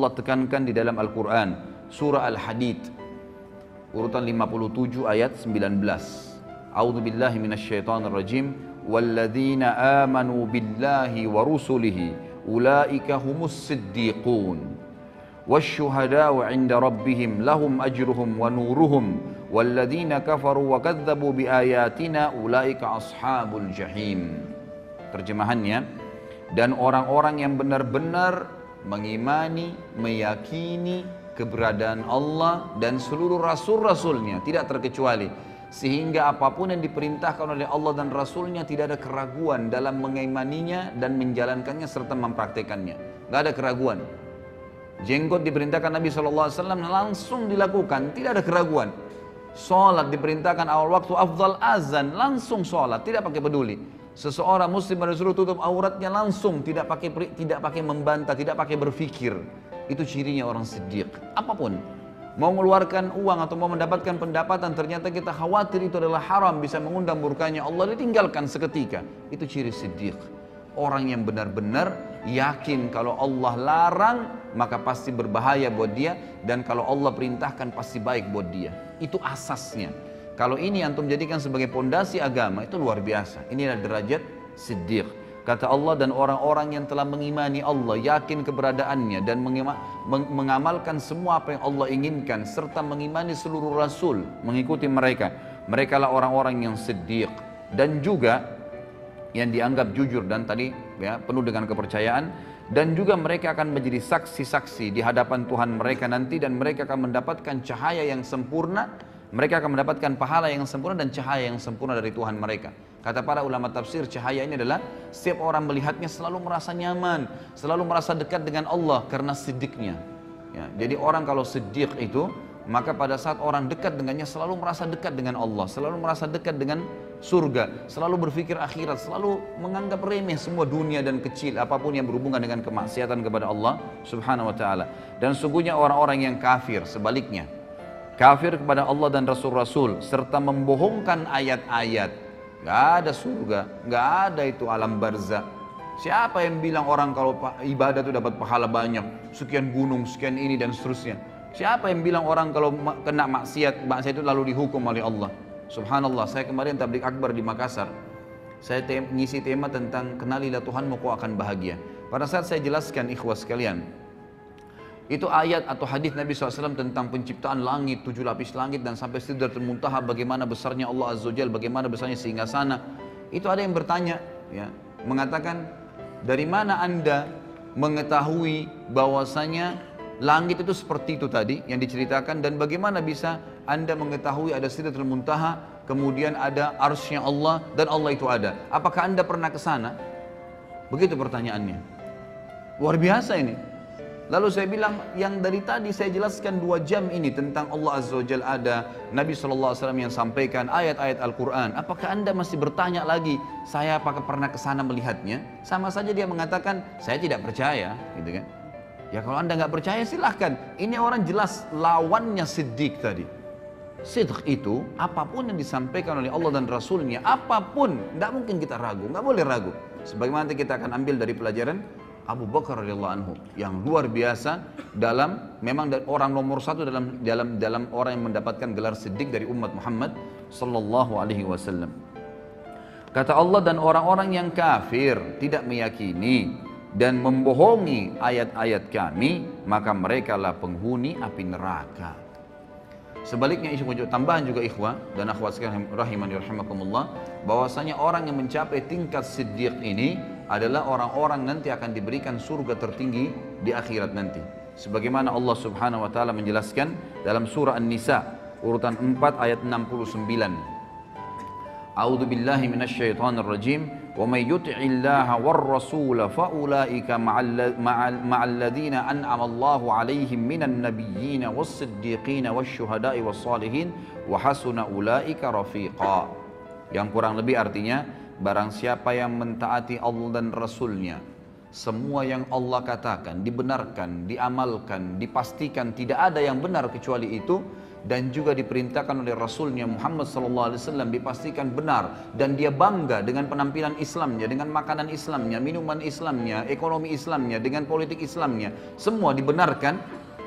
Allah tekankan di dalam Al-Quran, surah Al-Hadid, urutan 57 ayat 19. A'udzu billahi minasyaitonir rajim. Walladzina amanu billahi wa rusulihi ulaika humus siddiqun wasyuhada'u 'inda rabbihim lahum ajruhum wa nuruhum walladzina kafaru wa kadzdzabu biayatina ulaika ashabul jahim. Terjemahannya, dan orang-orang yang benar-benar mengimani, meyakini keberadaan Allah dan seluruh rasul-rasulnya tidak terkecuali, sehingga apapun yang diperintahkan oleh Allah dan Rasulnya tidak ada keraguan dalam mengimaninya dan menjalankannya serta mempraktekannya. Gak ada keraguan. Jenggot diperintahkan Nabi SAW langsung dilakukan, tidak ada keraguan. Sholat diperintahkan awal waktu afdal azan, langsung sholat, tidak pakai peduli. Seseorang muslim harus disuruh tutup auratnya langsung, tidak pakai membantah, tidak pakai berpikir. Itu cirinya orang siddiq. Apapun, mau mengeluarkan uang atau mau mendapatkan pendapatan, ternyata kita khawatir itu adalah haram, bisa mengundang murkanya Allah, ditinggalkan seketika. Itu ciri siddiq. Orang yang benar-benar yakin kalau Allah larang, maka pasti berbahaya buat dia, dan kalau Allah perintahkan pasti baik buat dia. Itu asasnya. Kalau ini antum jadikan sebagai pondasi agama, itu luar biasa. Ini adalah derajat siddiq. Kata Allah, dan orang-orang yang telah mengimani Allah, yakin keberadaannya, dan mengamalkan semua apa yang Allah inginkan, serta mengimani seluruh rasul, mengikuti mereka. Mereka lah orang-orang yang siddiq, dan juga yang dianggap jujur, dan tadi ya, penuh dengan kepercayaan, dan juga mereka akan menjadi saksi-saksi di hadapan Tuhan mereka nanti, dan mereka akan mendapatkan cahaya yang sempurna, mereka akan mendapatkan pahala yang sempurna dan cahaya yang sempurna dari Tuhan mereka. Kata para ulama tafsir, cahaya ini adalah setiap orang melihatnya selalu merasa nyaman, selalu merasa dekat dengan Allah karena siddiqnya. Ya, jadi orang kalau siddiq itu, maka pada saat orang dekat dengannya selalu merasa dekat dengan Allah, selalu merasa dekat dengan surga, selalu berpikir akhirat, selalu menganggap remeh semua dunia dan kecil apapun yang berhubungan dengan kemaksiatan kepada Allah Subhanahu wa taala. Dan sungguhnya orang-orang yang kafir sebaliknya, kafir kepada Allah dan Rasul-Rasul serta membohongkan ayat-ayat. Gak ada surga, gak ada itu alam barzah. Siapa yang bilang orang kalau ibadah itu dapat pahala banyak, sekian gunung, sekian ini dan seterusnya? Siapa yang bilang orang kalau kena maksiat itu lalu dihukum oleh Allah? Subhanallah, saya kemarin tabligh akbar di Makassar. Saya ngisi tema tentang kenalilah Tuhanmu kau akan bahagia. Pada saat saya jelaskan ikhwas sekalian, itu ayat atau hadis Nabi SAW tentang penciptaan langit, 7 lapis langit dan sampai Sidratul Muntaha, bagaimana besarnya Allah Azza wa Jalla, bagaimana besarnya singgasana. Itu ada yang bertanya, ya, mengatakan, dari mana anda mengetahui bahwasanya langit itu seperti itu tadi yang diceritakan, dan bagaimana bisa anda mengetahui ada Sidratul Muntaha, kemudian ada arsy-Nya Allah, dan Allah itu ada? Apakah anda pernah ke sana? Begitu pertanyaannya. Luar biasa ini. Lalu saya bilang, yang dari tadi saya jelaskan 2 jam ini tentang Allah Azza wa Jalla ada, Nabi SAW yang sampaikan ayat-ayat Al-Quran. Apakah anda masih bertanya lagi, saya apakah pernah ke sana melihatnya? Sama saja dia mengatakan, saya tidak percaya, gitu kan? Ya kalau anda nggak percaya silahkan. Ini orang jelas lawannya siddiq tadi. Sidq itu apapun yang disampaikan oleh Allah dan Rasulnya, apapun, tidak mungkin kita ragu, nggak boleh ragu. Sebagaimana kita akan ambil dari pelajaran Abu Bakar radhiyallahu anhu yang luar biasa dalam, memang orang nomor 1 dalam orang yang mendapatkan gelar siddiq dari umat Muhammad sallallahu alaihi wasallam. Kata Allah, dan orang-orang yang kafir tidak meyakini dan membohongi ayat-ayat kami, maka mereka lah penghuni api neraka. Sebaliknya, tambahan juga ikhwah dan akhwat sekalian rahimani rahimakumullah, bahwasanya orang yang mencapai tingkat siddiq ini adalah orang-orang nanti akan diberikan surga tertinggi di akhirat nanti. Sebagaimana Allah Subhanahu wa taala menjelaskan dalam surah An-Nisa urutan 4 ayat 69. A'udzu billahi minasyaitonir rajim. Wa may yuti'illaha war-rasul fa ulaika ma'al ladzina an'ama Allahu 'alaihim minan nabiyyin was-siddiqin wasyuhada'i was-shalihin wa hasuna ulaika rafiqa. Yang kurang lebih artinya, barang siapa yang mentaati Allah dan Rasulnya semua yang Allah katakan dibenarkan, diamalkan, dipastikan tidak ada yang benar kecuali itu, dan juga diperintahkan oleh Rasulnya Muhammad SAW dipastikan benar, dan dia bangga dengan penampilan Islamnya, dengan makanan Islamnya, minuman Islamnya, ekonomi Islamnya, dengan politik Islamnya, semua dibenarkan,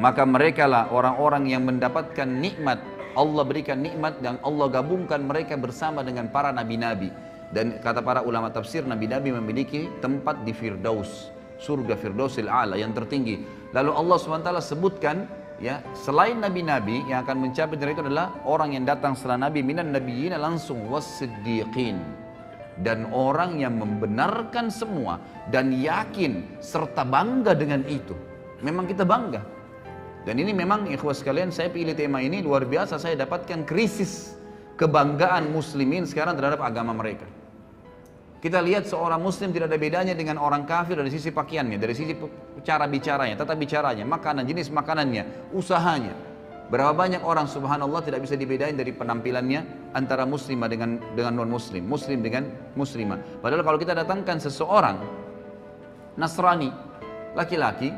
maka mereka lah orang-orang yang mendapatkan nikmat. Allah berikan nikmat dan Allah gabungkan mereka bersama dengan para nabi-nabi. Dan kata para ulama tafsir, nabi-nabi memiliki tempat di Firdaus, surga Firdausil A'la yang tertinggi. Lalu Allah SWT sebutkan, ya, selain nabi-nabi yang akan mencapai derajat itu adalah orang yang datang setelah nabi, minan nabiyyin langsung was-siddiqin, dan orang yang membenarkan semua dan yakin serta bangga dengan itu. Memang kita bangga. Dan ini memang ikhwas sekalian, saya pilih tema ini luar biasa, saya dapatkan krisis kebanggaan muslimin sekarang terhadap agama mereka. Kita lihat seorang muslim tidak ada bedanya dengan orang kafir dari sisi pakaiannya, dari sisi cara bicaranya, tata bicaranya, makanan, jenis makanannya, usahanya. Berapa banyak orang subhanallah tidak bisa dibedain dari penampilannya antara muslimah dengan non muslim, muslim dengan muslimah. Padahal kalau kita datangkan seseorang Nasrani, laki-laki,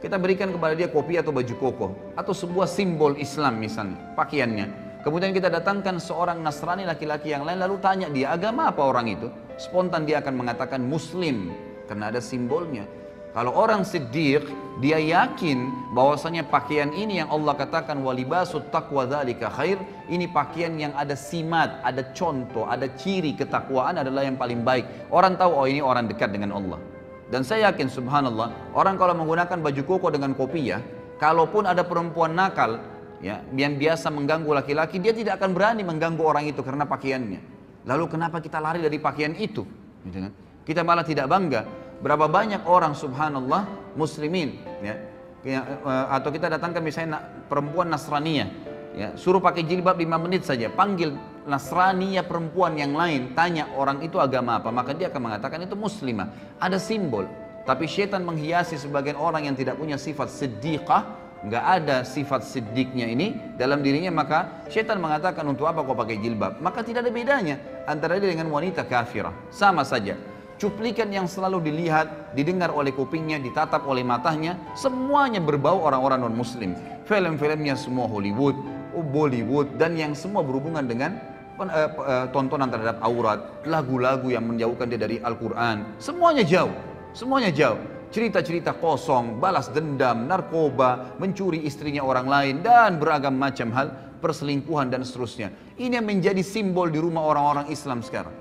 kita berikan kepada dia kopi atau baju koko atau sebuah simbol Islam misalnya, pakaiannya. Kemudian kita datangkan seorang Nasrani laki-laki yang lain, lalu tanya dia agama apa orang itu, spontan dia akan mengatakan muslim karena ada simbolnya. Kalau orang siddiq, dia yakin bahwasanya pakaian ini yang Allah katakan walibasut taqwa dzalika khair, ini pakaian yang ada simat, ada contoh, ada ciri ketakwaan adalah yang paling baik. Orang tahu, oh ini orang dekat dengan Allah. Dan saya yakin subhanallah, orang kalau menggunakan baju koko dengan kopiah, kalaupun ada perempuan nakal, ya, yang biasa mengganggu laki-laki, dia tidak akan berani mengganggu orang itu karena pakaiannya. Lalu kenapa kita lari dari pakaian itu? Gitu kan? Kita malah tidak bangga. Berapa banyak orang subhanallah muslimin, ya, atau kita datangkan misalnya perempuan Nasraniyah, ya, suruh pakai jilbab 5 menit saja, panggil Nasraniyah perempuan yang lain, tanya orang itu agama apa, maka dia akan mengatakan itu muslimah. Ada simbol, tapi syaitan menghiasi sebagian orang yang tidak punya sifat siddiqah, nggak ada sifat siddiqnya ini dalam dirinya, maka syaitan mengatakan untuk apa kau pakai jilbab? Maka tidak ada bedanya antara dia dengan wanita kafirah, sama saja. Cuplikan yang selalu dilihat, didengar oleh kupingnya, ditatap oleh matanya, semuanya berbau orang-orang non-muslim. Film-filmnya semua Hollywood, Bollywood, dan yang semua berhubungan dengan tontonan terhadap aurat, lagu-lagu yang menjauhkan dia dari Al-Quran, semuanya jauh, semuanya jauh. Cerita-cerita kosong, balas dendam, narkoba, mencuri istrinya orang lain, dan beragam macam hal, perselingkuhan dan seterusnya. Ini yang menjadi simbol di rumah orang-orang Islam sekarang.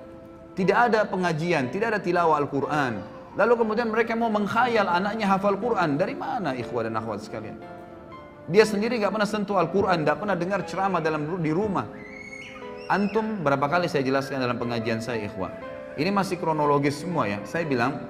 Tidak ada pengajian, tidak ada tilawah Al-Quran. Lalu kemudian mereka mau mengkhayal anaknya hafal Quran. Dari mana ikhwah dan akhwat sekalian? Dia sendiri gak pernah sentuh Al-Quran, gak pernah dengar ceramah di rumah. Antum berapa kali saya jelaskan dalam pengajian saya ikhwah. Ini masih kronologis semua ya. Saya bilang,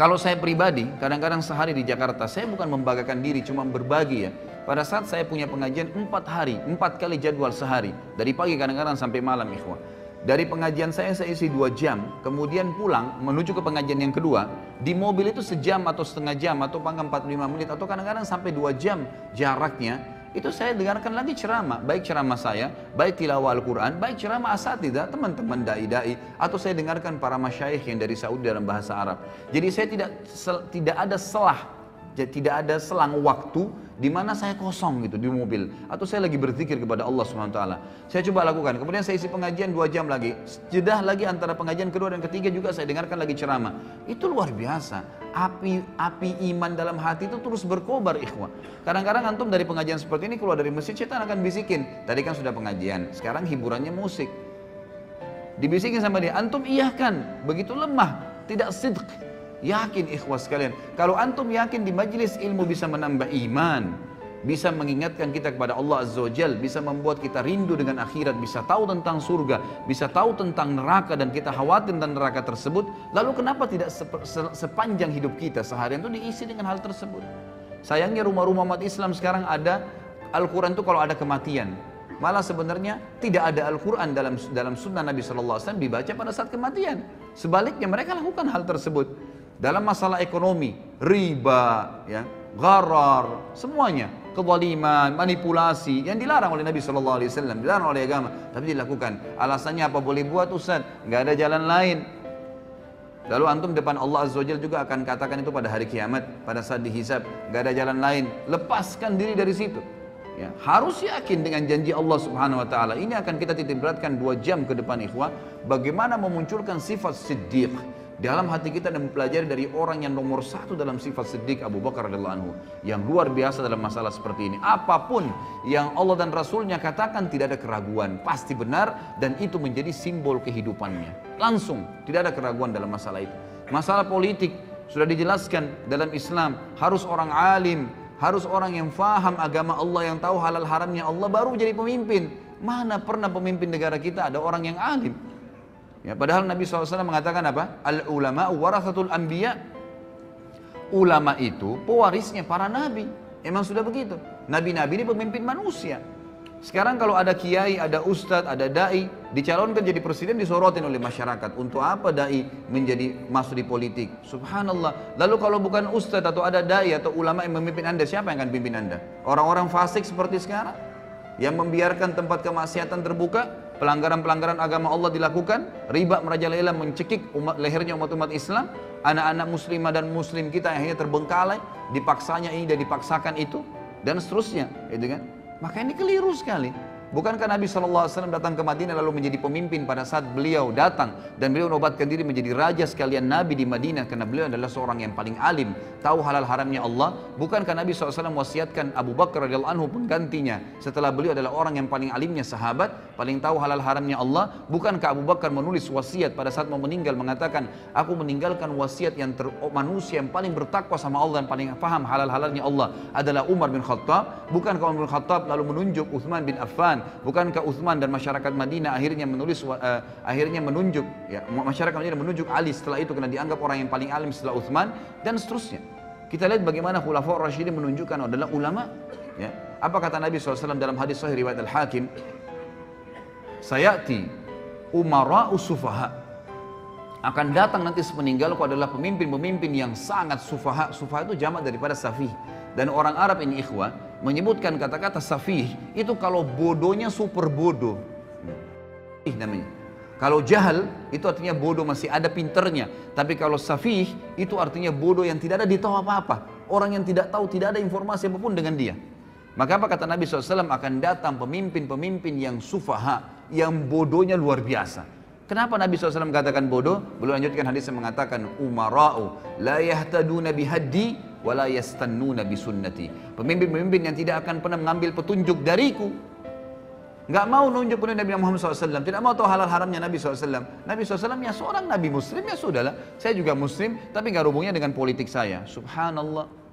kalau saya pribadi, kadang-kadang sehari di Jakarta, saya bukan membanggakan diri, cuma berbagi ya. Pada saat saya punya pengajian 4 hari, 4 kali jadwal sehari. Dari pagi kadang-kadang sampai malam ikhwah. Dari pengajian saya isi 2 jam, kemudian pulang menuju ke pengajian yang kedua. Di mobil itu sejam atau setengah jam, atau panggang 45 menit, atau kadang-kadang sampai 2 jam jaraknya. Itu saya dengarkan lagi ceramah, baik ceramah saya, baik tilawah Al-Quran, baik ceramah asatidzah, teman-teman da'i-da'i, atau saya dengarkan para masyayikh yang dari Saudi dalam bahasa Arab. Jadi saya tidak ada selang, tidak ada selang waktu di mana saya kosong gitu di mobil, atau saya lagi berzikir kepada Allah SWT. Saya coba lakukan, kemudian saya isi pengajian 2 jam lagi, jedah lagi antara pengajian kedua dan ketiga juga saya dengarkan lagi ceramah. Itu luar biasa, api iman dalam hati itu terus berkobar ikhwah. Kadang-kadang antum dari pengajian seperti ini keluar dari masjid, setan akan bisikin, tadi kan sudah pengajian, sekarang hiburannya musik. Dibisikin sama dia, antum iyahkan, begitu lemah, tidak sidq. Yakin ikhwah sekalian, kalau antum yakin di majlis ilmu bisa menambah iman, bisa mengingatkan kita kepada Allah Azza wa Jal, bisa membuat kita rindu dengan akhirat, bisa tahu tentang surga, bisa tahu tentang neraka dan kita khawatir tentang neraka tersebut, lalu kenapa tidak sepanjang hidup kita seharian itu diisi dengan hal tersebut? Sayangnya rumah-rumah umat Islam sekarang ada Al-Quran itu kalau ada kematian, malah sebenarnya tidak ada Al-Quran dalam sunnah Nabi SAW dibaca pada saat kematian. Sebaliknya mereka lakukan hal tersebut. Dalam masalah ekonomi, riba, ya, gharar, semuanya, kezaliman, manipulasi yang dilarang oleh Nabi SAW, dilarang oleh agama, tapi dilakukan. Alasannya apa boleh buat Ustaz? Nggak ada jalan lain. Lalu antum depan Allah Azza wa Jalla juga akan katakan itu pada hari kiamat, pada saat dihisab, gak ada jalan lain, lepaskan diri dari situ. Ya, harus yakin dengan janji Allah Subhanahu wa taala. Ini akan kita titik beratkan 2 jam ke depan ikhwah, bagaimana memunculkan sifat siddiq dalam hati kita dan mempelajari dari orang yang nomor 1 dalam sifat siddiq, Abu Bakar radhiyallahu anhu, yang luar biasa dalam masalah seperti ini. Apapun yang Allah dan Rasulnya katakan tidak ada keraguan, pasti benar, dan itu menjadi simbol kehidupannya. Langsung, tidak ada keraguan dalam masalah itu. Masalah politik sudah dijelaskan dalam Islam, harus orang alim, harus orang yang faham agama Allah, yang tahu halal haramnya Allah, baru jadi pemimpin. Mana pernah pemimpin negara kita ada orang yang alim? Ya, padahal Nabi SAW mengatakan apa? Al-ulama warathatul anbiya. Ulama itu pewarisnya para nabi. Emang sudah begitu. Nabi-nabi ini pemimpin manusia. Sekarang kalau ada kiai, ada ustadz, ada da'i, dicalonkan jadi presiden, disorotin oleh masyarakat. Untuk apa da'i masuk di politik? Subhanallah. Lalu kalau bukan ustadz atau ada da'i atau ulama yang memimpin anda, siapa yang akan pimpin anda? Orang-orang fasik seperti sekarang? Yang membiarkan tempat kemaksiatan terbuka, pelanggaran-pelanggaran agama Allah dilakukan, riba merajalela mencekik lehernya umat-umat Islam, anak-anak muslimah dan muslim kita yang akhirnya terbengkalai, dipaksanya ini dan dipaksakan itu, dan seterusnya, gitu kan? Maka ini keliru sekali. Bukankah Nabi SAW datang ke Madinah lalu menjadi pemimpin pada saat beliau datang dan beliau menobatkan diri menjadi raja sekalian Nabi di Madinah karena beliau adalah seorang yang paling alim, tahu halal haramnya Allah. Bukankah Nabi SAW wasiatkan Abu Bakar radhiyallahu anhu penggantinya setelah beliau adalah orang yang paling alimnya sahabat, paling tahu halal haramnya Allah? Bukankah Abu Bakar menulis wasiat pada saat mau meninggal mengatakan, aku meninggalkan wasiat yang manusia yang paling bertakwa sama Allah dan paling paham halal halalnya Allah adalah Umar bin Khattab? Bukankah Umar bin Khattab lalu menunjuk Uthman bin Affan? Bukankah Uthman dan masyarakat Madinah akhirnya menunjuk ya, masyarakat Madinah menunjuk Ali setelah itu karena dianggap orang yang paling alim setelah Uthman, dan seterusnya. Kita lihat bagaimana Khulafaur Rasyidin menunjukkan adalah ulama. Ya. Apa kata Nabi SAW dalam hadis sahih riwayat Al-Hakim? Sayati umara'u sufaha. Akan datang nanti sepeninggalku adalah pemimpin-pemimpin yang sangat sufaha. Sufaha itu jamak daripada safih. Dan orang Arab ini ikhwah menyebutkan kata-kata safih itu kalau bodohnya super bodoh. Namanya. Kalau jahal itu artinya bodoh masih ada pinternya. Tapi kalau safih itu artinya bodoh yang tidak ada ditahu apa-apa. Orang yang tidak tahu, tidak ada informasi apapun dengan dia. Maka apa kata Nabi SAW? Akan datang pemimpin-pemimpin yang sufaha, yang bodohnya luar biasa. Kenapa Nabi SAW katakan bodoh? Beliau lanjutkan hadis yang mengatakan umara'u la yahtaduna bihaddi wa la yastannuna bisunnati. Pemimpin-pemimpin yang tidak akan pernah mengambil petunjuk dariku, nggak mau nunjuk petunjuk Nabi Muhammad SAW, tidak mau tahu halal haramnya Nabi SAW. Nabi SAW ya seorang Nabi Muslim, ya sudahlah, saya juga Muslim, tapi nggak hubungnya dengan politik saya. Subhanallah.